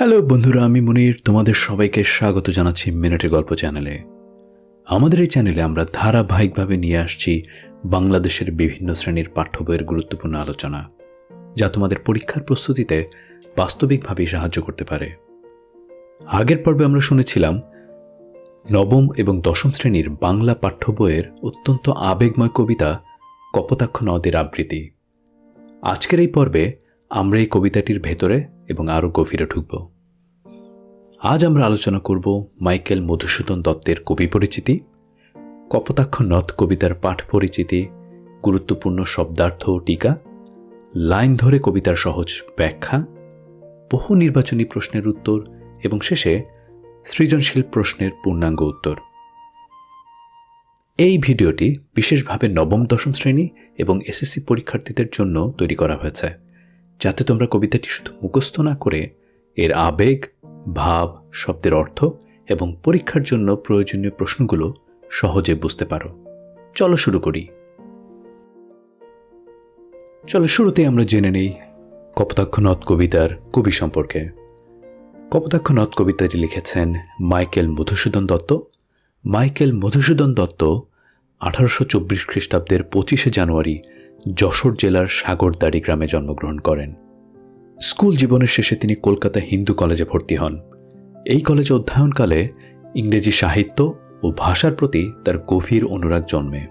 Hello বন্ধুরা, আমি মুনির। তোমাদের সবাইকে স্বাগত জানাচ্ছি মিনিটের গল্প চ্যানেলে। আমাদের এই চ্যানেলে আমরা ধারাবাহিকভাবে নিয়ে আসছি বাংলাদেশের বিভিন্ন শ্রেণীর পাঠ্য বইয়ের গুরুত্বপূর্ণ আলোচনা, যা তোমাদের পরীক্ষার প্রস্তুতিতে বাস্তবিকভাবেই সাহায্য করতে পারে। আগের পর্বে আমরা শুনেছিলাম নবম এবং দশম শ্রেণীর বাংলা পাঠ্য বইয়ের অত্যন্ত আবেগময় কবিতা কপোতাক্ষ নদের আবৃত্তি। আজকের এই পর্বে আমরা এই কবিতাটির ভেতরে এবং আরও গভীরে ঢুকব। আজ আমরা আলোচনা করব মাইকেল মধুসূদন দত্তের কবি পরিচিতি, কপোতাক্ষ নদ কবিতার পাঠ পরিচিতি, গুরুত্বপূর্ণ শব্দার্থ ও টিকা, লাইন ধরে কবিতার সহজ ব্যাখ্যা, বহু নির্বাচনী প্রশ্নের উত্তর এবং শেষে সৃজনশীল প্রশ্নের পূর্ণাঙ্গ উত্তর। এই ভিডিওটি বিশেষভাবে নবম দশম শ্রেণী এবং এসএসসি পরীক্ষার্থীদের জন্য তৈরি করা হয়েছে, যাতে তোমরা কবিতাটি শুধু মুখস্থ না করে এর আবেগ, ভাব, শব্দের অর্থ এবং পরীক্ষার জন্য প্রয়োজনীয় প্রশ্নগুলো সহজে বুঝতে পারো। চলো শুরু করি। শুরুতে আমরা জেনে নেই কপোতাক্ষ নদ কবিতার কবি সম্পর্কে। কপোতাক্ষ নদ কবিতাটি লিখেছেন মাইকেল মধুসূদন দত্ত। মাইকেল মধুসূদন দত্ত 1824 খ্রিস্টাব্দের 25শে জানুয়ারি যশোর জেলার সাগরদাড়ি গ্রামে জন্মগ্রহণ করেন। স্কুল জীবনের শেষে তিনি কলকাতা হিন্দু কলেজে ভর্তি হন। এই কলেজে অধ্যয়নকালে ইংরেজি সাহিত্য ও ভাষার প্রতি তার গভীর অনুরাগ জন্মে।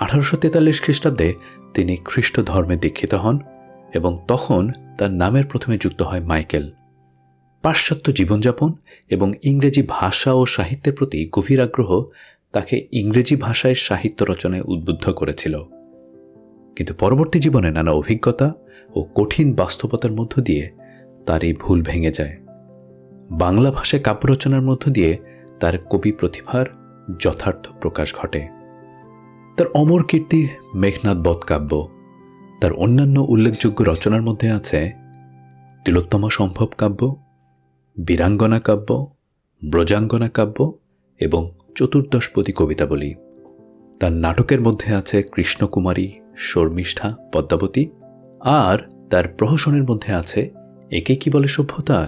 1843 খ্রিস্টাব্দে তিনি খ্রিস্ট ধর্মে দীক্ষিত হন এবং তখন তার নামের প্রথমে যুক্ত হয় মাইকেল। পাশ্চাত্য জীবনযাপন এবং ইংরেজি ভাষা ও সাহিত্যের প্রতি গভীর আগ্রহ তাকে ইংরেজি ভাষায় সাহিত্য রচনায় উদ্বুদ্ধ করেছিল। কিন্তু পরবর্তী জীবনে নানা অভিজ্ঞতা ও কঠিন বাস্তবতার মধ্য দিয়ে তার এই ভুল ভেঙে যায়। বাংলা ভাষায় কাব্য রচনার মধ্য দিয়ে তার কবি প্রতিভার যথার্থ প্রকাশ ঘটে। তার অমর কীর্তি মেঘনাদ বধ কাব্য। তার অন্যান্য উল্লেখযোগ্য রচনার মধ্যে আছে তিলোত্তমা সম্ভব কাব্য, বীরাঙ্গনা কাব্য, ব্রজাঙ্গনা কাব্য এবং চতুর্দশপদী কবিতাবলী। তার নাটকের মধ্যে আছে কৃষ্ণকুমারী, শর্মিষ্ঠা, পদ্মাবতী, আর তার প্রহসনের মধ্যে আছে একে কি বলে সভ্যতা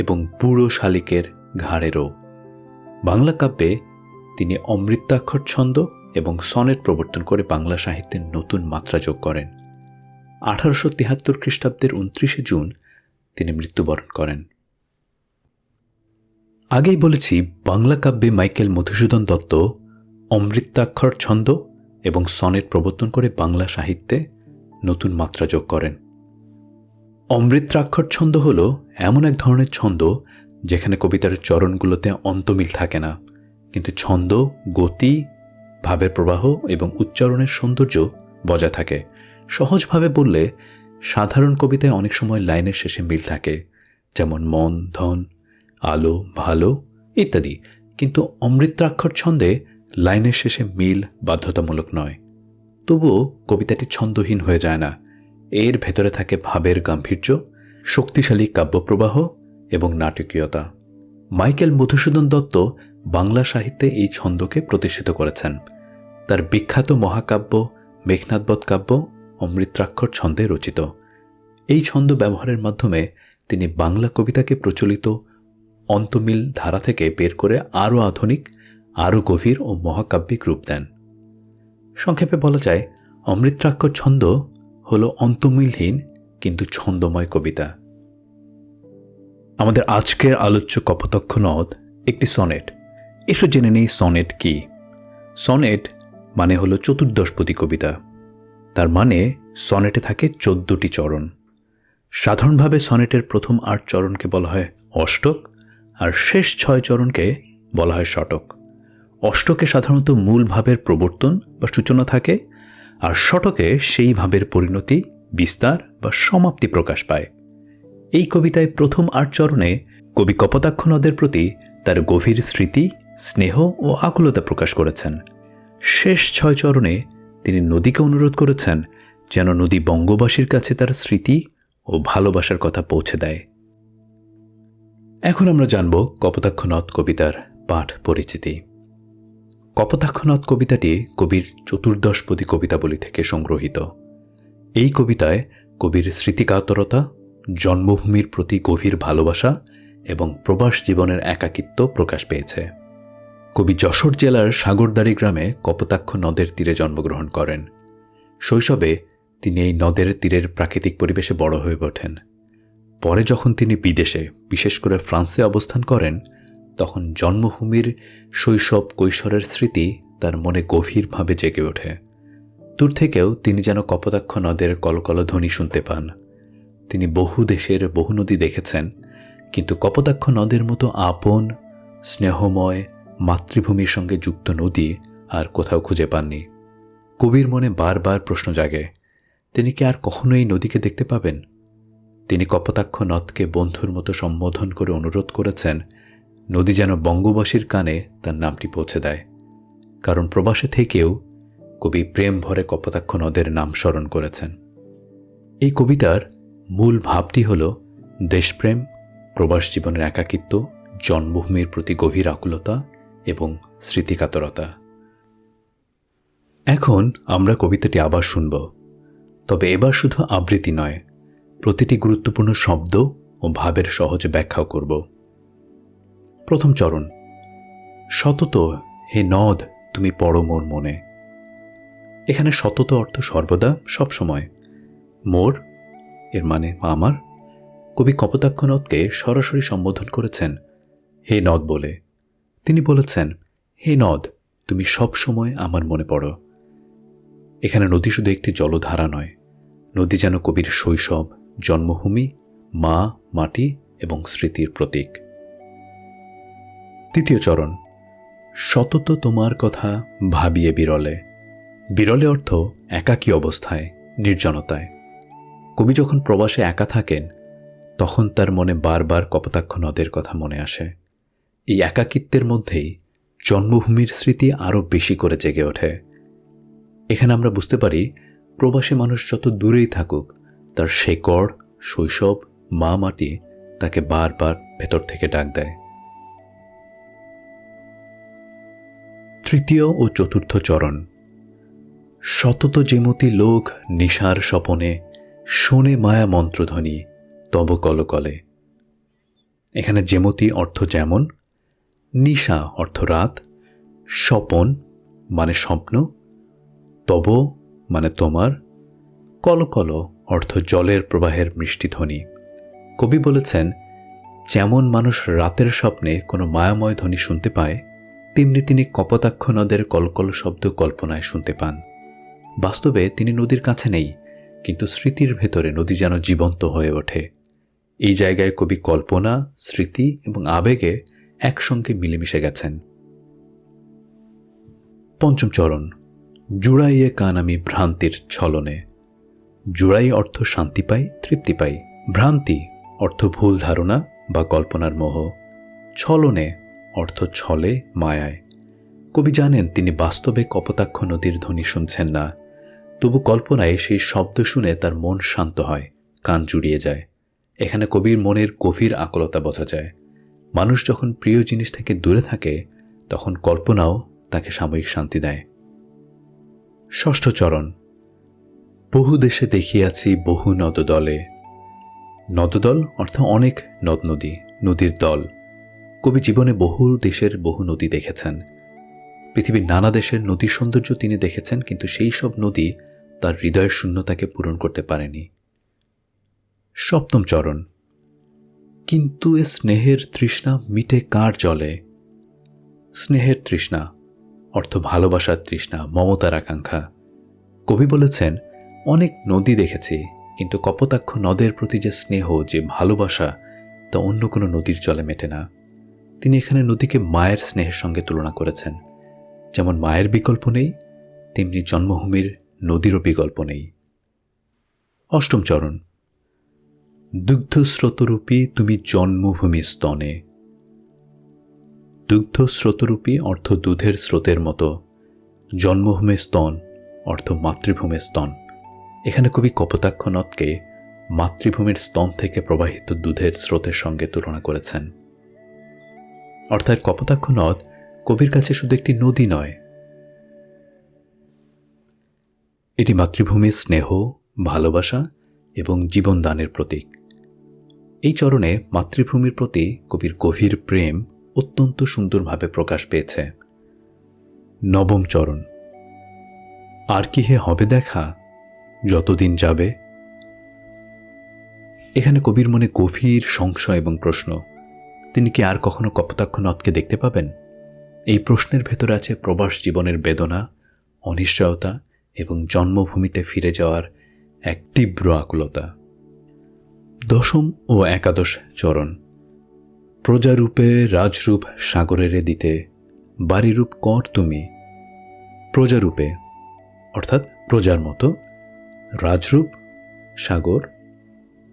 এবং বুড়ো শালিকের ঘাড়েরও। বাংলা কাব্যে তিনি অমৃতাক্ষর ছন্দ এবং সনেট প্রবর্তন করে বাংলা সাহিত্যের নতুন মাত্রা যোগ করেন। 1873 খ্রিস্টাব্দের 29শে জুন তিনি মৃত্যুবরণ করেন। আগেই বলেছি, বাংলা কাব্যে মাইকেল মধুসূদন দত্ত অমৃতাক্ষর ছন্দ এবং সনেট প্রবর্তন করে বাংলা সাহিত্যে নতুন মাত্রা যোগ করেন। অমৃতাক্ষর ছন্দ হল এমন এক ধরনের ছন্দ যেখানে কবিতার চরণগুলোতে অন্তমিল থাকে না, কিন্তু ছন্দ, গতি, ভাবের প্রবাহ এবং উচ্চারণের সৌন্দর্য বজায় থাকে। সহজভাবে বললে, সাধারণ কবিতায় অনেক সময় লাইনের শেষে মিল থাকে, যেমন মন, ধন, আলো, ভালো ইত্যাদি, কিন্তু অমৃতাক্ষর ছন্দে লাইনের শেষে মিল বাধ্যতামূলক নয়। তবুও কবিতাটি ছন্দহীন হয়ে যায় না। এর ভেতরে থাকে ভাবের গাম্ভীর্য, শক্তিশালী কাব্যপ্রবাহ এবং নাটকীয়তা। মাইকেল মধুসূদন দত্ত বাংলা সাহিত্যে এই ছন্দকে প্রতিষ্ঠিত করেছেন। তার বিখ্যাত মহাকাব্য মেঘনাদ বধ কাব্য অমৃতাক্ষর ছন্দে রচিত। এই ছন্দ ব্যবহারের মাধ্যমে তিনি বাংলা কবিতাকে প্রচলিত অন্তমিল ধারা থেকে বের করে আরও আধুনিক, আরও গভীর ও মহাকাব্যিক রূপ দেন। সংক্ষেপে বলা যায়, অমৃতাক্ষর ছন্দ হল অন্তমিলহীন কিন্তু ছন্দময় কবিতা। আমাদের আজকের আলোচ্য কপোতাক্ষ নদ একটি সনেট। এসো জেনে নেই সনেট কি। সনেট মানে হলো চতুর্দশপদী কবিতা। তার মানে সনেটে থাকে 14টি চরণ। সাধারণভাবে সনেটের প্রথম 8 চরণকে বলা হয় অষ্টক, আর শেষ 6 চরণকে বলা হয় শতক। অষ্টকে সাধারণত মূল ভাবের প্রবর্তন বা সূচনা থাকে, আর শতকে সেই ভাবের পরিণতি, বিস্তার বা সমাপ্তি প্রকাশ পায়। এই কবিতায় প্রথম 8 চরণে কবি কপোতাক্ষ নদের প্রতি তার গভীর স্মৃতি, স্নেহ ও আকুলতা প্রকাশ করেছেন। শেষ 6 চরণে তিনি নদীকে অনুরোধ করেছেন যেন নদী বঙ্গবাসীর কাছে তার স্মৃতি ও ভালোবাসার কথা পৌঁছে দেয়। এখন আমরা জানব কপোতাক্ষ নদ কবিতার পাঠ পরিচিতি। কপোতাক্ষ নদ কবিতাটি কবির চতুর্দশপদী কবিতাবলী থেকে সংগ্রহীত। এই কবিতায় কবির স্মৃতিকাতরতা, জন্মভূমির প্রতি গভীর ভালোবাসা এবং প্রবাস জীবনের একাকিত্ব প্রকাশ পেয়েছে। কবি যশোর জেলার সাগরদাড়ি গ্রামে কপোতাক্ষ নদের তীরে জন্মগ্রহণ করেন। শৈশবে তিনি এই নদের তীরের প্রাকৃতিক পরিবেশে বড় হয়ে ওঠেন। পরে যখন তিনি বিদেশে, বিশেষ করে ফ্রান্সে অবস্থান করেন, তখন জন্মভূমির শৈশব কৈশোরের স্মৃতি তার মনে গভীরভাবে জেগে ওঠে। দূর থেকেও তিনি যেন কপোতাক্ষ নদের কলকল ধ্বনি শুনতে পান। তিনি বহু দেশের বহু নদী দেখেছেন, কিন্তু কপোতাক্ষ নদের মতো আপন, স্নেহময়, মাতৃভূমির সঙ্গে যুক্ত নদী আর কোথাও খুঁজে পাননি। কবির মনে বারবার প্রশ্ন জাগে, তিনি কি আর কখনো এই নদীকে দেখতে পাবেন? তিনি কপোতাক্ষ নদকে বন্ধুর মতো সম্বোধন করে অনুরোধ করেছেন, নদী যেন বঙ্গবাসীর কানে তার নামটি পৌঁছে দেয়। কারণ প্রবাসে থেকেও কবি প্রেম ভরে কপোতাক্ষ নদের নাম স্মরণ করেছেন। এই কবিতার মূল ভাবটি হল দেশপ্রেম, প্রবাস জীবনের একাকিত্ব, জন্মভূমির প্রতি গভীর আকুলতা এবং স্মৃতিকাতরতা। এখন আমরা কবিতাটি আবার শুনব, তবে এবার শুধু আবৃত্তি নয়, প্রতিটি গুরুত্বপূর্ণ শব্দ ও ভাবের সহজ ব্যাখ্যাও করব। প্রথম চরণ। সতত হে নদ তুমি পড়ো মোর মনে। এখানে সতত অর্থ সর্বদা, সবসময়। মোর এর মানে আমার। কবি কপোতাক্ষ নদকে সরাসরি সম্বোধন করেছেন হে নদ বলে। তিনি বলেছেন, হে নদ তুমি সব সময় আমার মনে পড়ো। এখানে নদী শুধু একটি জলধারা নয়, নদী যেন কবির শৈশব, জন্মভূমি, মা, মাটি এবং স্মৃতির প্রতীক। তৃতীয় চরণ। সতত তোমার কথা ভাবিয়ে বিরলে। বিরলে অর্থ একাকী অবস্থায়, নির্জনতায়। কবি যখন প্রবাসে একা থাকেন, তখন তার মনে বারবার কপোতাক্ষ নদের কথা মনে আসে। এই একাকিত্বের মধ্যেই জন্মভূমির স্মৃতি আরও বেশি করে জেগে ওঠে। এখানে আমরা বুঝতে পারি, প্রবাসী মানুষ যত দূরেই থাকুক, তার শেকড়, শৈশব, মা মাটি তাকে বারবার ভেতর থেকে ডাক দেয়। তৃতীয় ও চতুর্থ চরণ। সতত যেমতি লোক নিশার স্বপনে, শোনে মায়া মন্ত্রধ্বনি তব কলকলে। এখানে যেমতি অর্থ যেমন, নিশা অর্থ রাত, স্বপন মানে স্বপ্ন, তব মানে তোমার, কলকল অর্থ জলের প্রবাহের মিষ্টি ধ্বনি। কবি বলেছেন, যেমন মানুষ রাতের স্বপ্নে কোনো মায়াময় ধ্বনি শুনতে পায়, তেমনি তিনি কপোতাক্ষ নদের কলকল শব্দ কল্পনায় শুনতে পান। বাস্তবে তিনি নদীর কাছে নেই, কিন্তু স্মৃতির ভেতরে নদী যেন জীবন্ত হয়ে ওঠে। এই জায়গায় কবি কল্পনা, স্মৃতি এবং আবেগে একসঙ্গে মিলেমিশে গেছেন। পঞ্চম চরণ। জুড়াইয়ে কান আমি ভ্রান্তির ছলনে। জুড়াই অর্থ শান্তি পাই, তৃপ্তি পাই। ভ্রান্তি অর্থ ভুল ধারণা বা কল্পনার মোহ। ছলনে অর্থ ছলে, মায়ায়। কবি জানেন তিনি বাস্তবে কপোতাক্ষ নদীর ধ্বনি শুনছেন না, তবু কল্পনায় সেই শব্দ শুনে তার মন শান্ত হয়, কান জুড়িয়ে যায়। এখানে কবির মনের গভীর আকুলতা বোঝা যায়। মানুষ যখন প্রিয় জিনিস থেকে দূরে থাকে, তখন কল্পনাও তাকে সাময়িক শান্তি দেয়। ষষ্ঠ চরণ। বহু দেশে দেখিয়াছি বহু নদদলে। নদদল অর্থ অনেক নদ নদী, নদীর দল। কবি জীবনে বহু দেশের বহু নদী দেখেছেন। পৃথিবীর নানা দেশের নদীর সৌন্দর্য তিনি দেখেছেন, কিন্তু সেই সব নদী তার হৃদয়ের শূন্যতাকে পূরণ করতে পারেনি। সপ্তম চরণ। কিন্তু এ স্নেহের তৃষ্ণা মিটে কার জলে। স্নেহের তৃষ্ণা অর্থ ভালোবাসার তৃষ্ণা, মমতার আকাঙ্ক্ষা। কবি বলেছেন, অনেক নদী দেখেছি, কিন্তু কপোতাক্ষ নদের প্রতি যে স্নেহ, যে ভালোবাসা, তা অন্য কোনো নদীর জলে মেটে না। তিনি এখানে নদীকে মায়ের স্নেহের সঙ্গে তুলনা করেছেন। যেমন মায়ের বিকল্প নেই, তেমনি জন্মভূমির নদীরও বিকল্প নেই। অষ্টম চরণ। দুগ্ধস্রোতরূপী তুমি জন্মভূমি স্তনে। দুগ্ধস্রোতরূপী অর্থ দুধের স্রোতের মতো, জন্মভূমি স্তন অর্থ মাতৃভূমির স্তন। এখানে কবি কপোতাক্ষ নদকে মাতৃভূমির স্তন থেকে প্রবাহিত দুধের স্রোতের সঙ্গে তুলনা করেছেন। অর্থাৎ কপোতাক্ষ নদ কবির কাছে শুধু একটি নদী নয়, এটি মাতৃভূমির স্নেহ, ভালোবাসা এবং জীবনদানের প্রতীক। এই চরণে মাতৃভূমির প্রতি কবির গভীর প্রেম অত্যন্ত সুন্দরভাবে প্রকাশ পেয়েছে। নবম চরণ, আর কি হে হবে দেখা যতদিন যাবে। এখানে কবির মনে গভীর সংশয় এবং প্রশ্ন। তিনি কি আর কখনো কপোতাক্ষ নদকে দেখতে পাবেন? এই প্রশ্নের ভেতরে আছে প্রবাস জীবনের বেদনা, অনিশ্চয়তা এবং জন্মভূমিতে ফিরে যাওয়ার এক তীব্র আকুলতা। দশম ও একাদশ চরণ, প্রজারূপে রাজরূপ সাগরেরে দিতে বাড়িরূপ কর তুমি। প্রজারূপে অর্থাৎ প্রজার মতো, রাজরূপ সাগর,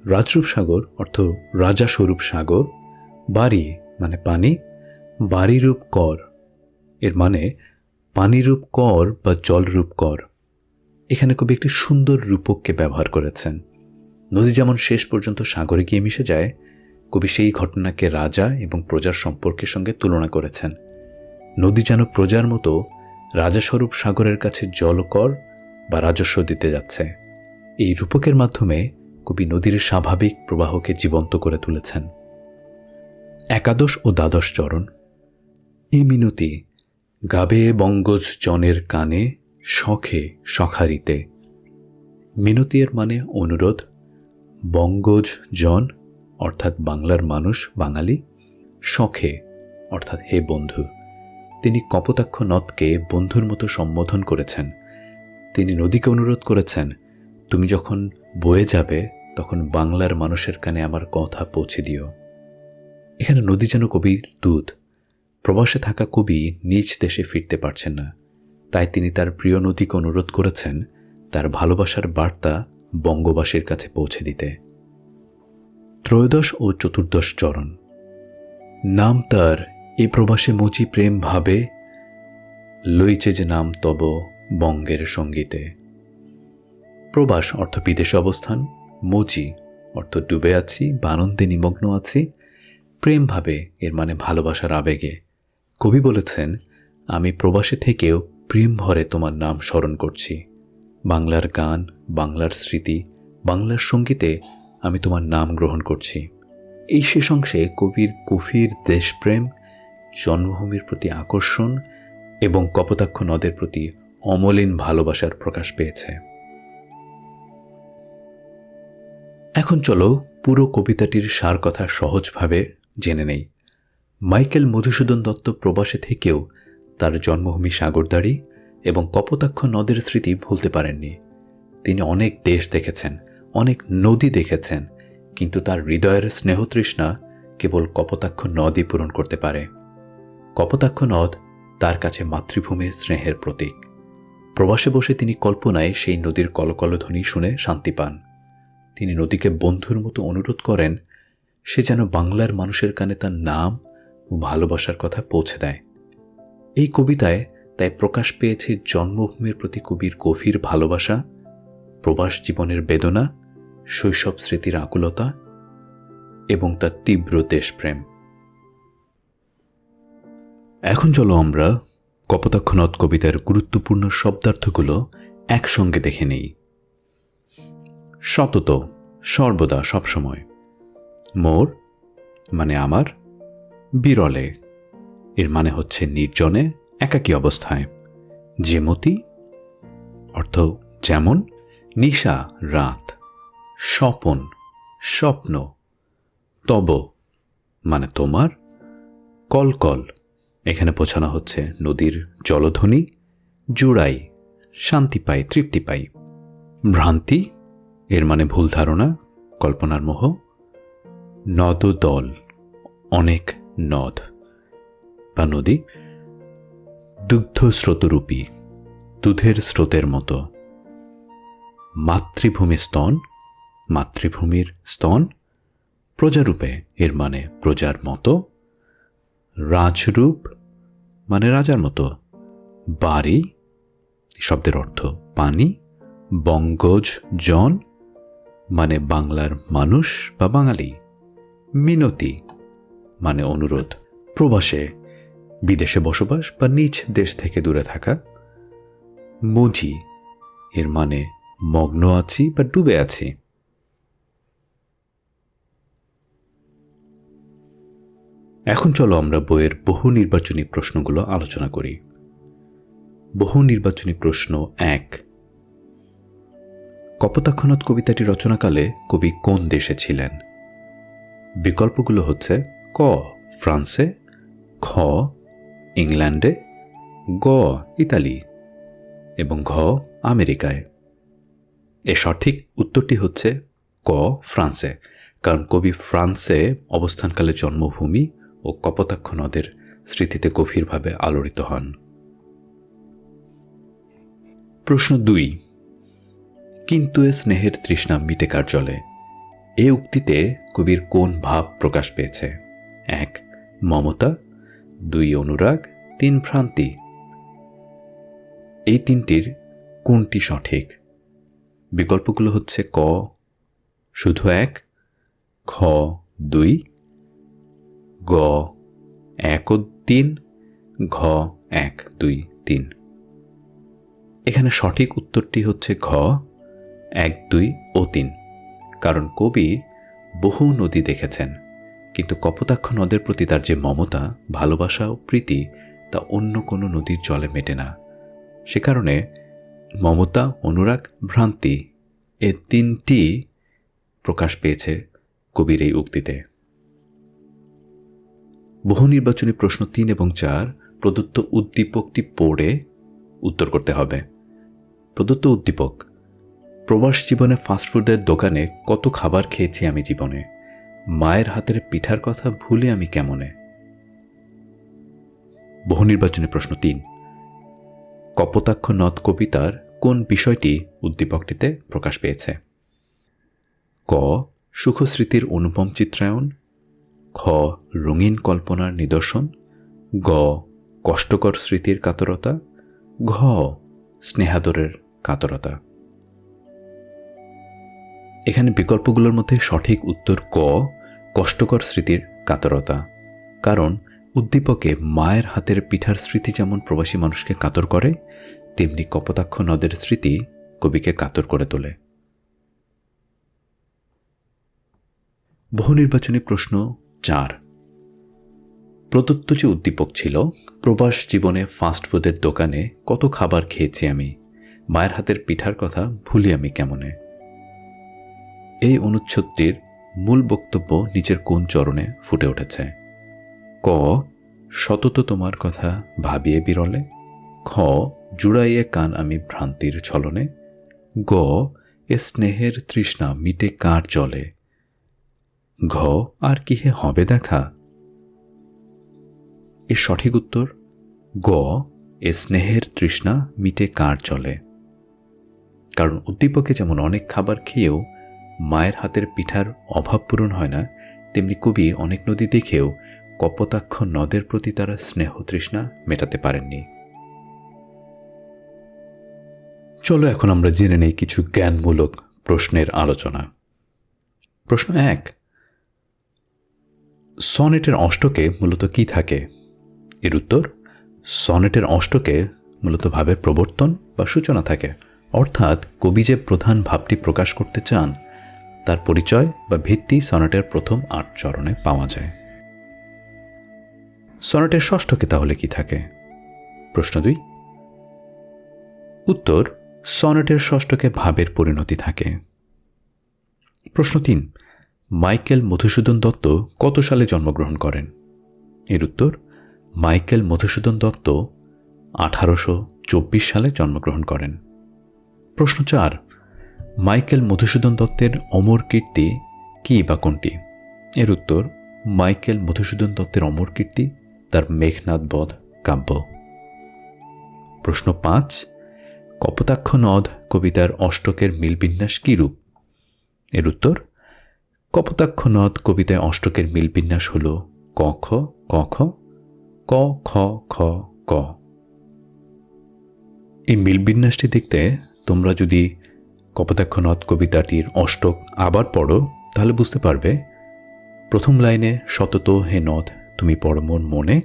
রাজরূপ সাগর অর্থ রাজাস্বরূপ সাগর, বাড়ি মানে পানি, বাড়িরূপ কর এর মানে পানিরূপ কর বা জলরূপ কর। এখানে কবি একটি সুন্দর রূপককে ব্যবহার করেছেন। নদী যেমন শেষ পর্যন্ত সাগরে গিয়ে মিশে যায়, কবি সেই ঘটনাকে রাজা এবং প্রজার সম্পর্কের সঙ্গে তুলনা করেছেন। নদী যেন প্রজার মতো রাজাস্বরূপ সাগরের কাছে জলকর বা রাজস্ব দিতে যাচ্ছে। এই রূপকের মাধ্যমে কবি নদীর স্বাভাবিক প্রবাহকে জীবন্ত করে তুলেছেন। একাদশ ও দ্বাদশ চরণ, এই মিনতি গাবে বঙ্গজ জনের কানে শখে সখারিতে। মিনতি এর মানে অনুরোধ, বঙ্গজ জন অর্থাৎ বাংলার মানুষ, বাঙালি, শখে অর্থাৎ হে বন্ধু। তিনি কপোতাক্ষ নদকে বন্ধুর মতো সম্বোধন করেছেন। তিনি নদীকে অনুরোধ করেছেন, তুমি যখন বয়ে যাবে তখন বাংলার মানুষের কানে আমার কথা পৌঁছে দিও। এখানে নদী যেন কবির দূত। প্রবাসে থাকা কবি নিজ দেশে ফিরতে পারছেন না, তাই তিনি তার প্রিয় নদীকে অনুরোধ করেছেন তার ভালোবাসার বার্তা বঙ্গবাসীর কাছে পৌঁছে দিতে। ত্রয়োদশ ও চতুর্দশ চরণ, নাম তার এ প্রবাসে মুচি প্রেম ভাবে লইছে যে নাম তব বঙ্গের সঙ্গীতে। প্রবাস অর্থ বিদেশে অবস্থান, মুচি অর্থ ডুবে আছি বা আনন্দে নিমগ্ন আছি, প্রেম ভাবে এর মানে ভালোবাসার আবেগে। কবি বলেছেন, আমি প্রবাসে থেকেও প্রেম ভরে তোমার নাম স্মরণ করছি। বাংলার গান, বাংলার স্মৃতি, বাংলার সঙ্গীতে আমি তোমার নাম গ্রহণ করছি। এই শেষ অংশে কবির গভীর দেশপ্রেম, জন্মভূমির প্রতি আকর্ষণ এবং কপোতাক্ষ নদের প্রতি অমলিন ভালোবাসার প্রকাশ পেয়েছে। এখন চলো পুরো কবিতাটির সার কথা সহজভাবে জেনে নেই। মাইকেল মধুসূদন দত্ত প্রবাসে থেকেও তার জন্মভূমি সাগরদাড়ি এবং কপোতাক্ষ নদের স্মৃতি ভুলতে পারেননি। তিনি অনেক দেশ দেখেছেন, অনেক নদী দেখেছেন, কিন্তু তার হৃদয়ের স্নেহতৃষ্ণা কেবল কপোতাক্ষ নদই পূরণ করতে পারে। কপোতাক্ষ নদ তার কাছে মাতৃভূমির স্নেহের প্রতীক। প্রবাসে বসে তিনি কল্পনায় সেই নদীর কলকলধ্বনি শুনে শান্তি পান। তিনি নদীকে বন্ধুর মতো অনুরোধ করেন, সে যেন বাংলার মানুষের কানে তার নাম ও ভালোবাসার কথা পৌঁছে দেয়। এই কবিতায় তাই প্রকাশ পেয়েছে জন্মভূমির প্রতি কবির গভীর ভালোবাসা, প্রবাস জীবনের বেদনা, শৈশব স্মৃতির আকুলতা এবং তার তীব্র দেশপ্রেম। এখন চলো আমরা কপোতাক্ষ নদ কবিতার গুরুত্বপূর্ণ শব্দার্থগুলো একসঙ্গে দেখে নেই। সতত, সর্বদা, সবসময়। মোর মানে আমার, বিরলে এর মানে হচ্ছে নির্জনে, একাকী অবস্থায়। যেমতি অর্থ যেমন, নিশা রাত, স্বপন স্বপ্ন, তব মানে তোমার, কলকল এখানে বোঝানো হচ্ছে নদীর জলধ্বনি, জুড়াই শান্তি পাই, তৃপ্তি পাই। ভ্রান্তি এর মানে ভুল ধারণা, কল্পনার মোহ। নদদল অনেক নদ বা নদী। দুগ্ধ স্রোতরূপী দুধের স্রোতের মতো। মাতৃভূমি স্তন মাতৃভূমির স্তন। প্রজারূপে এর মানে প্রজার মতো। রাজরূপ মানে রাজার মতো। বাড়ি শব্দের অর্থ পানি। বঙ্গজ জন মানে বাংলার মানুষ বা বাঙালি। মিনতি মানে অনুরোধ। প্রবাসে বিদেশে বসবাস বা নিজ দেশ থেকে দূরে থাকা। মজি এর মানে মগ্ন আছি বা ডুবে আছি। এখন চলো আমরা বইয়ের বহু নির্বাচনী প্রশ্নগুলো আলোচনা করি। বহু নির্বাচনী প্রশ্ন 1। কপোতাক্ষ নদ কবিতাটি রচনাকালে কবি কোন দেশে ছিলেন? বিকল্পগুলো হচ্ছে ক ফ্রান্সে, খ ইংল্যান্ডে, গ ইতালি এবং ঘ আমেরিকায়। এর সঠিক উত্তরটি হচ্ছে ক ফ্রান্সে, কারণ কবি ফ্রান্সে অবস্থানকালে জন্মভূমি ও কপোতাক্ষ নদের স্মৃতিতে গভীরভাবে আলোড়িত হন। প্রশ্ন 2। কিন্তু এ স্নেহের তৃষ্ণা মিটে কার জলে? এ উক্তিতে কবির কোন ভাব প্রকাশ পেয়েছে? 1 মমতা, 2 অনুরাগ, 3 ভ্রান্তি। এই তিনটির কোনটি সঠিক? বিকল্পগুলো হচ্ছে ক শুধু 1, খ 2, গ 1 ও 3, ঘ 1, 2, 3। এখানে সঠিক উত্তরটি হচ্ছে ঘ 1, 2 ও 3, কারণ কবি বহু নদী দেখেছেন, কিন্তু কপোতাক্ষ নদের প্রতি তার যে মমতা, ভালোবাসা ও প্রীতি তা অন্য কোনো নদীর জলে মেটে না। সে কারণে মমতা, অনুরাগ, ভ্রান্তি এ তিনটি প্রকাশ পেয়েছে কবির এই উক্তিতে। বহু নির্বাচনী প্রশ্ন 3 এবং 4 প্রদত্ত উদ্দীপকটি পড়ে উত্তর করতে হবে। প্রদত্ত উদ্দীপক: প্রবাস জীবনে ফাস্টফুডের দোকানে কত খাবার খেয়েছি আমি জীবনে, মায়ের হাতের পিঠার কথা ভুলে আমি কেমনে। বহু নির্বাচনী প্রশ্ন 3। কপোতাক্ষ নদ কবিতার কোন বিষয়টি উদ্দীপকটিতে প্রকাশ পেয়েছে? ক সুখস্মৃতির অনুপম চিত্রায়ন, খ রঙিন কল্পনার নিদর্শন, গ কষ্টকর স্মৃতির কাতরতা, ঘ স্নেহাদরের কাতরতা। এখানে বিকল্পগুলোর মধ্যে সঠিক উত্তর ক কষ্টকর স্মৃতির কাতরতা, কারণ উদ্দীপকে মায়ের হাতের পিঠার স্মৃতি যেমন প্রবাসী মানুষকে কাতর করে, তেমনি কপোতাক্ষ নদের স্মৃতি কবিকে কাতর করে তোলে। বহু নির্বাচনী প্রশ্ন 4। প্রদত্ত যে উদ্দীপক ছিল, প্রবাস জীবনে ফাস্টফুডের দোকানে কত খাবার খেয়েছি আমি, মায়ের হাতের পিঠার কথা ভুলি আমি কেমনে। এই অনুচ্ছেদটির মূল বক্তব্য নিচের কোন চরণে ফুটে উঠেছে? ক সতত তোমার কথা ভাবিয়ে বিরলে, খ জুড়াইয়ে কান আমি ভ্রান্তির ছলনে, গ এ স্নেহের তৃষ্ণা মিটে কার জলে, ঘ আর কি হে হবে দেখা। এর সঠিক উত্তর গ এ স্নেহের তৃষ্ণা মিটে কার জলে, কারণ উদ্দীপকে যেমন অনেক খাবার খেয়েও মায়ের হাতের পিঠার অভাব পূরণ হয় না, তেমনি কবি অনেক নদী দেখেও কপোতাক্ষ নদের প্রতি তারা স্নেহ তৃষ্ণা মেটাতে পারেননি। চলো এখন আমরা জেনে নেই কিছু জ্ঞানমূলক প্রশ্নের আলোচনা। প্রশ্ন 1। সনেটের অষ্টকে মূলত কি থাকে? এর উত্তর সনেটের অষ্টকে মূলত ভাবের প্রবর্তন বা সূচনা থাকে, অর্থাৎ কবি যে প্রধান ভাবটি প্রকাশ করতে চান তার পরিচয় বা ভিত্তি সনেটের প্রথম 8 চরণে পাওয়া যায়। সনেটের ষষ্ঠকে তাহলে কি থাকে? প্রশ্ন 2। উত্তর সনেটের ষষ্ঠকে ভাবের পরিণতি থাকে। প্রশ্ন 3। মাইকেল মধুসূদন দত্ত কত সালে জন্মগ্রহণ করেন? এর উত্তর মাইকেল মধুসূদন দত্ত 1824 সালে জন্মগ্রহণ করেন। প্রশ্ন 4। মাইকেল মধুসূদন দত্তের অমর কীর্তি কি বা কোনটি? এর উত্তর মাইকেল মধুসূদন দত্তের অমর কীর্তি তার মেঘনাদ বধ কাব্য। প্রশ্ন 5। কপোতাক্ষ নদ কবিতার অষ্টকের মিলবিন্যাস কী রূপ? এর উত্তর কপোতাক্ষ নদ কবিতায় অষ্টকের মিলবিন্যাস হল ক খ ক খ ক খ খ ক। এই মিলবিন্যাসটি দেখতে তোমরা যদি কপোতাক্ষ নদ কবিতাটির অষ্টক আবার পড়ো তাহলে বুঝতে পারবে। প্রথম লাইনে সতত হে নদ তুমি পড় মন মনে,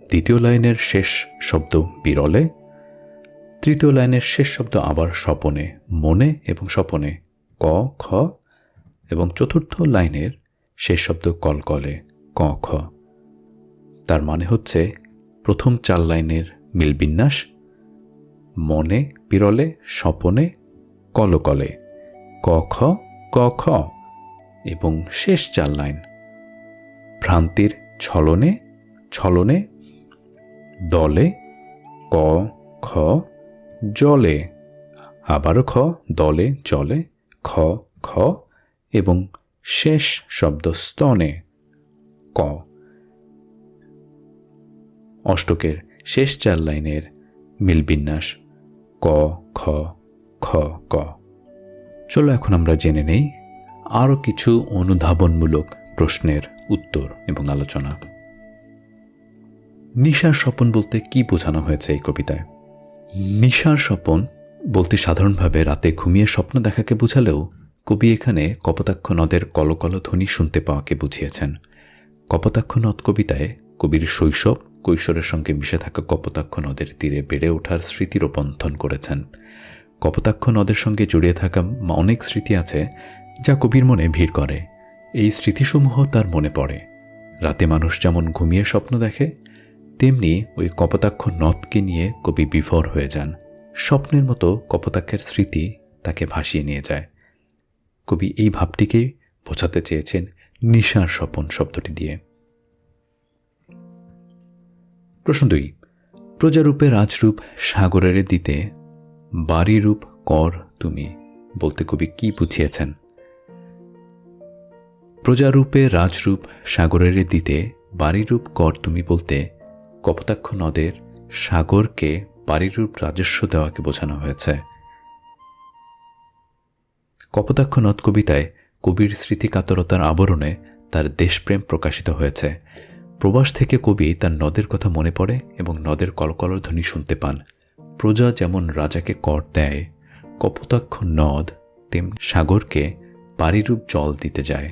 দ্বিতীয় লাইনের শেষ শব্দ বিরলে, তৃতীয় লাইনের শেষ শব্দ আবার স্বপনে, মনে এবং স্বপনে ক খ, এবং চতুর্থ লাইনের শেষ শব্দ কলকলে ক খ। তার মানে হচ্ছে প্রথম 4 লাইনের মিলবিন্যাস মনে বিরলে স্বপনে কলকলে ক খ ক খ এবং শেষ 4 লাইন ভ্রান্তির ছলনে ছলনে দলে ক খ জলে আবারও খ দলে জলে খ খ এবং শেষ শব্দ স্তনে ক। অষ্টকের শেষ 4 লাইনের মিলবিন্যাস ক খ খ ক। চলো এখন আমরা জেনে নেই আরও কিছু অনুধাবনমূলক প্রশ্নের উত্তর এবং আলোচনা। নিশার স্বপন বলতে কি বোঝানো হয়েছে এই কবিতায়? নিশার স্বপন বলতে সাধারণভাবে রাতে ঘুমিয়ে স্বপ্ন দেখাকে বোঝালেও কবি এখানে কপোতাক্ষ নদের কলকল ধ্বনি শুনতে পাওয়াকে বুঝিয়েছেন। কপোতাক্ষ নদ কবিতায় কবির শৈশব কৈশোরের সঙ্গে মিশে থাকা কপোতাক্ষ নদের তীরে বেড়ে ওঠার স্মৃতির রোপন্থন করেছেন। কপোতাক্ষ নদের সঙ্গে জড়িয়ে থাকা অনেক স্মৃতি আছে যা কবির মনে ভিড় করে। এই স্মৃতিসমূহ তার মনে পড়ে। রাতে মানুষ যেমন ঘুমিয়ে স্বপ্ন দেখে, তেমনি ওই কপোতাক্ষ নদকে নিয়ে কবি বিভোর হয়ে যান। স্বপ্নের মতো কপোতাক্ষের স্মৃতি তাকে ভাসিয়ে নিয়ে যায়। কবি এই ভাবটিকে বোঝাতে চেয়েছেন নিশার স্বপন শব্দটি দিয়ে। প্রশ্ন 2, প্রজারূপে রাজরূপ সাগরের দিতে বাড়িরূপ কর তুমি বলতে কবি কি বুঝিয়েছেন? প্রজারূপে রাজরূপ সাগরের দিতে বাড়িরূপ কর তুমি বলতে কপোতাক্ষ নদের সাগরকে বাড়িরূপ রাজস্ব দেওয়াকে বোঝানো হয়েছে। কপোতাক্ষ নদ কবিতায় কবির স্মৃতিকাতরতার আবরণে তার দেশপ্রেম প্রকাশিত হয়েছে। প্রবাস থেকে কবি তার নদের কথা মনে পড়ে এবং নদের কলকল ধ্বনি শুনতে পান। প্রজা যেমন রাজাকে কর দেয়, কপোতাক্ষ নদ তেমনি সাগরকে বাড়িরূপ জল দিতে যায়।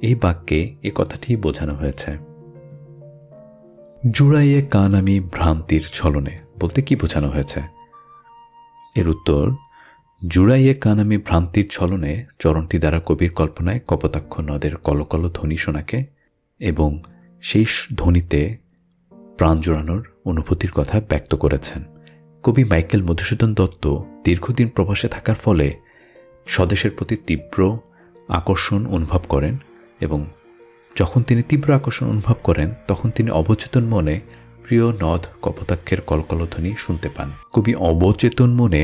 এই বাক্যে এ কথাটি বোঝানো হয়েছে। জুড়াইয়ে কান আমি ভ্রান্তির ছলনে বলতে কি বোঝানো হয়েছে? এর উত্তর, জুড়াইয়ে কান আমি ভ্রান্তির ছলনে চরণটি দ্বারা কবির কল্পনায় কপোতাক্ষ নদের কলকল ধ্বনি শোনাকে এবং সেই ধ্বনিতে প্রাণ জোড়ানোর অনুভূতির কথা ব্যক্ত করেছেন। কবি মাইকেল মধুসূদন দত্ত দীর্ঘদিন প্রবাসে থাকার ফলে স্বদেশের প্রতি তীব্র আকর্ষণ অনুভব করেন এবং যখন তিনি তীব্র আকর্ষণ অনুভব করেন তখন তিনি অবচেতন মনে প্রিয় নদ কপোতাক্ষের কলকল ধ্বনি শুনতে পান। কবি অবচেতন মনে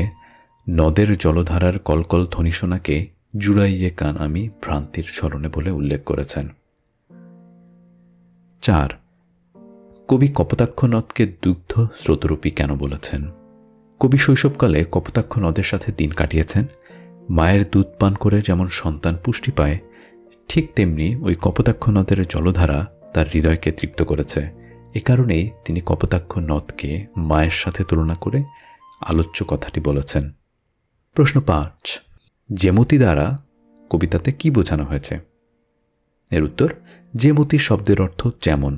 নদের জলধারার কলকল ধ্বনি শোনাকে জুড়াইয়ে কান আমি ভ্রান্তির ছলনে বলে উল্লেখ করেছেন। 4, কবি কপোতাক্ষ নদকে দুগ্ধ স্রোতরূপী কেন বলেছেন? কবি শৈশবকালে কপোতাক্ষ নদের সাথে দিন কাটিয়েছেন। মায়ের দুধ পান করে যেমন সন্তান পুষ্টি পায়, ঠিক তেমনি ওই কপোতাক্ষ নদের জলধারা তার হৃদয়কে তৃপ্ত করেছে। এ কারণেই তিনি কপোতাক্ষ নদকে মায়ের সাথে তুলনা করে আলোচ্য কথাটি বলেছেন। প্রশ্ন 5, যেমতি দ্বারা কবিতাতে কি বোঝানো হয়েছে? এর উত্তর, যেমতি শব্দের অর্থ যেমন।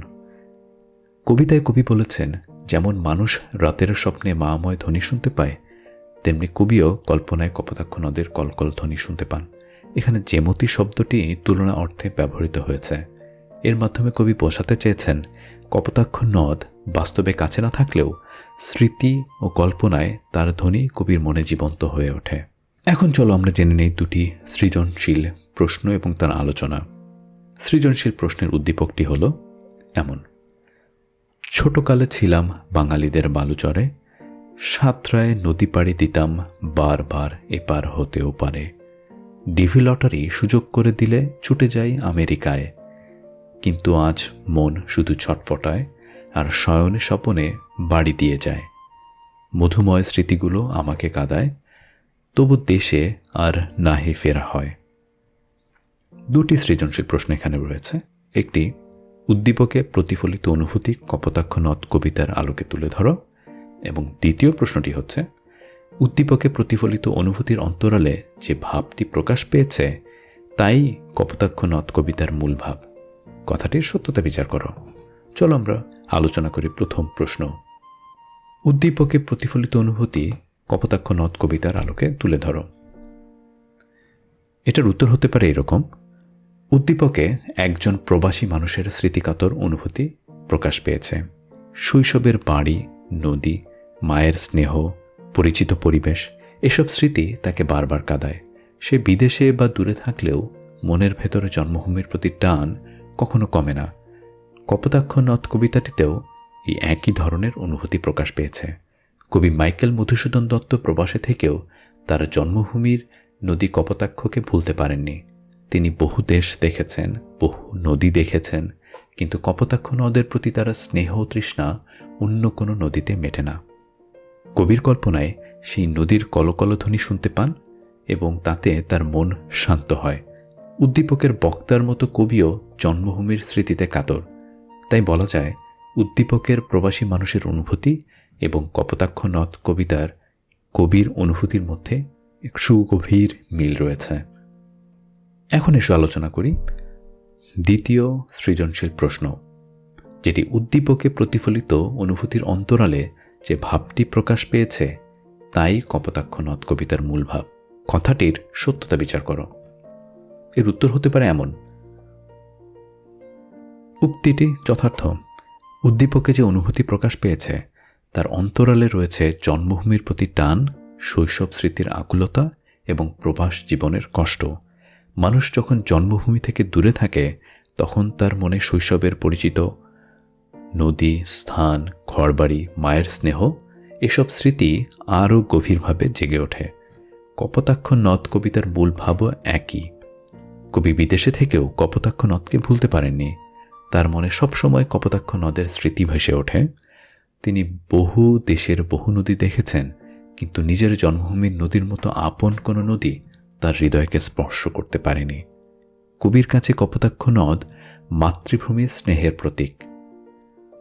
কবিতায় কবি বলেছেন যেমন মানুষ রাতের স্বপ্নে মাময় ধ্বনি শুনতে পায়, তেমনি কবিও কল্পনায় কপোতাক্ষ নদের কলকল ধ্বনি শুনতে পান। এখানে যেমতি শব্দটি তুলনা অর্থে ব্যবহৃত হয়েছে। এর মাধ্যমে কবি বোঝাতে চেয়েছেন কপোতাক্ষ নদ বাস্তবে কাছে না থাকলেও স্মৃতি ও কল্পনায় তার ধ্বনি কবির মনে জীবন্ত হয়ে ওঠে। এখন চলো আমরা জেনে নেই 2টি সৃজনশীল প্রশ্ন এবং তার আলোচনা। সৃজনশীল প্রশ্নের উদ্দীপকটি হল এমন: ছোটকালে ছিলাম বাঙালিদের বালুচরে, সাতরায় নদী পাড়ি দিতাম বারবার এপার হতেও পারে, ডিভি লটারি সুযোগ করে দিলে ছুটে যাই আমেরিকায়, কিন্তু আজ মন শুধু ছটফটায় আর শয়নে স্বপনে বাড়ি দিয়ে যায়, মধুময় স্মৃতিগুলো আমাকে কাঁদায়, তবু দেশে আর নাহি ফেরা হয়। 2টি সৃজনশীল প্রশ্ন এখানে রয়েছে। একটি, উদ্দীপকে প্রতিফলিত অনুভূতি কপোতাক্ষ নদ কবিতার আলোকে তুলে ধরো, এবং দ্বিতীয় প্রশ্নটি হচ্ছে উদ্দীপকে প্রতিফলিত অনুভূতির অন্তরালে যে ভাবটি প্রকাশ পেয়েছে তাই কপোতাক্ষ নদ কবিতার মূল ভাব। কথাটির সত্যতা বিচার করো। চলো আমরা আলোচনা করি প্রথম প্রশ্ন। উদ্দীপকে প্রতিফলিত অনুভূতি কপোতাক্ষ নদ কবিতার আলোকে তুলে ধরো। এটার উত্তর হতে পারে এরকম: উদ্দীপকে একজন প্রবাসী মানুষের স্মৃতিকাতর অনুভূতি প্রকাশ পেয়েছে। শৈশবের বাড়ি, নদী, মায়ের স্নেহ, পরিচিত পরিবেশ, এসব স্মৃতি তাকে বারবার কাঁদায়। সে বিদেশে বা দূরে থাকলেও মনের ভেতরে জন্মভূমির প্রতি টান কখনো কমে না। কপোতাক্ষ নদ কবিতাটিতেও এই একই ধরনের অনুভূতি প্রকাশ পেয়েছে। কবি মাইকেল মধুসূদন দত্ত প্রবাসে থেকেও তার জন্মভূমির নদী কপোতাক্ষকে ভুলতে পারেননি। তিনি বহু দেশ দেখেছেন, বহু নদী দেখেছেন, কিন্তু কপোতাক্ষ নদের প্রতি তার স্নেহ তৃষ্ণা অন্য কোনো নদীতে মেটে না। কবির কল্পনায় সেই নদীর কলকলধ্বনি শুনতে পান এবং তাতে তার মন শান্ত হয়। উদ্দীপকের বক্তার মতো কবিও জন্মভূমির স্মৃতিতে কাতর। তাই বলা যায় উদ্দীপকের প্রবাসী মানুষের অনুভূতি এবং কপোতাক্ষ নদ কবিতার কবির অনুভূতির মধ্যে এক সুগভীর মিল রয়েছে। এখন এসে আলোচনা করি দ্বিতীয় সৃজনশীল প্রশ্ন, যেটি উদ্দীপকে প্রতিফলিত অনুভূতির অন্তরালে যে ভাবটি প্রকাশ পেয়েছে তাই কপোতাক্ষ নদ কবিতার মূল ভাব। কথাটির সত্যতা বিচার করো। এর উত্তর হতে পারে এমন: উক্তিটি যথার্থ। উদ্দীপকে যে অনুভূতি প্রকাশ পেয়েছে তার অন্তরালে রয়েছে জন্মভূমির প্রতি টান, শৈশব স্মৃতির আকুলতা এবং প্রবাস জীবনের কষ্ট। মানুষ যখন জন্মভূমি থেকে দূরে থাকে তখন তার মনে শৈশবের পরিচিত নদী, স্থান, ঘরবাড়ি, মায়ের স্নেহ এসব স্মৃতি আরও গভীরভাবে জেগে ওঠে। কপোতাক্ষ নদ কবিতার মূল ভাবও একই। কবি বিদেশে থেকেও কপোতাক্ষ নদকে ভুলতে পারেননি। তার মনে সবসময় কপোতাক্ষ নদের স্মৃতি ভেসে ওঠে। তিনি বহু দেশের বহু নদী দেখেছেন, কিন্তু নিজের জন্মভূমির নদীর মতো আপন কোনো নদী তার হৃদয়কে স্পর্শ করতে পারেনি। কবির কাছে কপোতাক্ষ নদ মাতৃভূমির স্নেহের প্রতীক।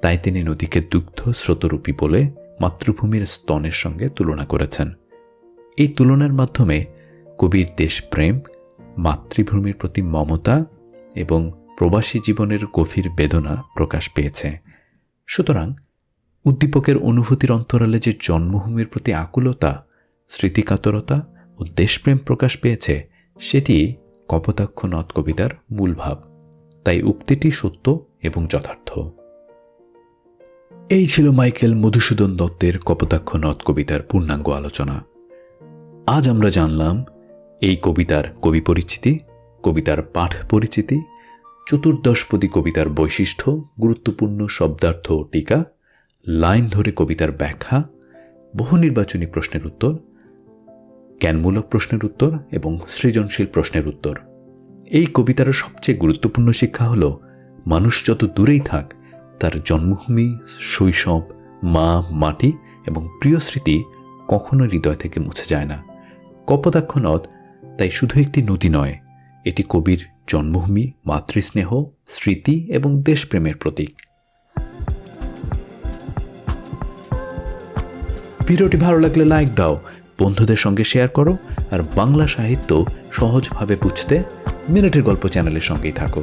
তাই তিনি নদীকে দুগ্ধ স্রোতরূপী বলে মাতৃভূমির স্তনের সঙ্গে তুলনা করেছেন। এই তুলনার মাধ্যমে কবির দেশপ্রেম, মাতৃভূমির প্রতি মমতা এবং প্রবাসী জীবনের গভীর বেদনা প্রকাশ পেয়েছে। সুতরাং উদ্দীপকের অনুভূতির অন্তরালে যে জন্মভূমির প্রতি আকুলতা, স্মৃতিকাতরতা ও দেশপ্রেম প্রকাশ পেয়েছে সেটি কপোতাক্ষ নদ কবিতার মূল ভাব। তাই উক্তিটি সত্য এবং যথার্থ। এই ছিল মাইকেল মধুসূদন দত্তের কপোতাক্ষ নদ কবিতার পূর্ণাঙ্গ আলোচনা। আজ আমরা জানলাম এই কবিতার কবি পরিচিতি, কবিতার পাঠ পরিচিতি, চতুর্দশপদী কবিতার বৈশিষ্ট্য, গুরুত্বপূর্ণ শব্দার্থ ও টিকা, লাইন ধরে কবিতার ব্যাখ্যা, বহু নির্বাচনী প্রশ্নের উত্তর, জ্ঞানমূলক প্রশ্নের উত্তর এবং সৃজনশীল প্রশ্নের উত্তর। এই কবিতার সবচেয়ে গুরুত্বপূর্ণ শিক্ষা হল মানুষ যত দূরেই থাক তার জন্মভূমি, শৈশব, মা, মাটি এবং প্রিয় স্মৃতি কখনো হৃদয় থেকে মুছে যায় না। কপোতাক্ষ নদ তাই শুধু একটি নদী নয়, এটি কবির জন্মভূমি, মাতৃস্নেহ, স্মৃতি এবং দেশপ্রেমের প্রতীক। ভিডিওটি ভালো লাগলে লাইক দাও, বন্ধুদের সঙ্গে শেয়ার করো, আর বাংলা সাহিত্য সহজভাবে বুঝতে মিনিটের গল্প চ্যানেলের সঙ্গেই থাকো।